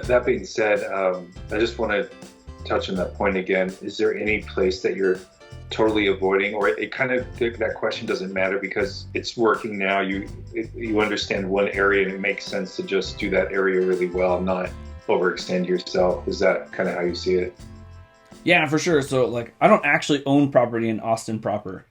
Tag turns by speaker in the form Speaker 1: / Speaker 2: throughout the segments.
Speaker 1: that being said, I just want to touch on that point again. Is there any place that you're totally avoiding, or it kind of that question doesn't matter because it's working now? You understand one area and it makes sense to just do that area really well, not overextend yourself. Is that kind of how you see it?
Speaker 2: Yeah, for sure. So like, I don't actually own property in Austin proper.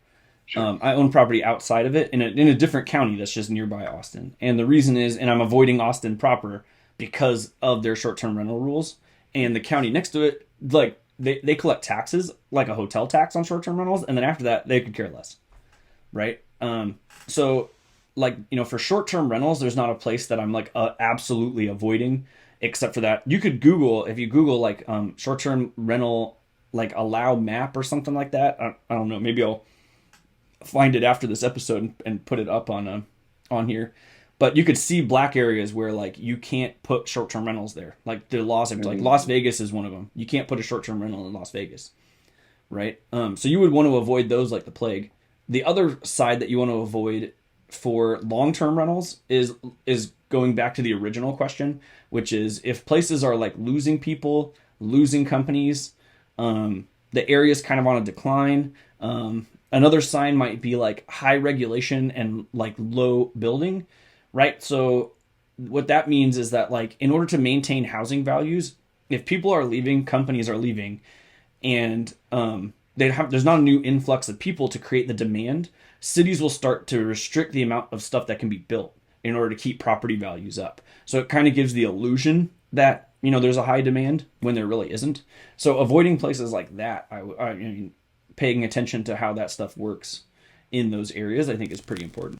Speaker 1: Sure.
Speaker 2: I own property outside of it in a different county that's just nearby Austin. And the reason is, and I'm avoiding Austin proper because of their short-term rental rules. And the county next to it, like they collect taxes like a hotel tax on short-term rentals, and then after that they could care less, right? So like, for short-term rentals, there's not a place that I'm like absolutely avoiding, except for that. You could Google, if you Google like short-term rental like allow map or something like that. I don't know. Maybe I'll find it after this episode and put it up on here. But you could see black areas where like you can't put short-term rentals there. Like the laws, like Las Vegas is one of them. You can't put a short-term rental in Las Vegas, right? So you would want to avoid those like the plague. The other side that you want to avoid for long-term rentals is going back to the original question, which is if places are like losing people, losing companies, the area's kind of on a decline. Another sign might be like high regulation and like low building, right? So what that means is that like in order to maintain housing values, if people are leaving, companies are leaving, and there's not a new influx of people to create the demand, cities will start to restrict the amount of stuff that can be built in order to keep property values up. So it kind of gives the illusion that there's a high demand when there really isn't. So avoiding places like that, I mean, paying attention to how that stuff works in those areas, I think is pretty important.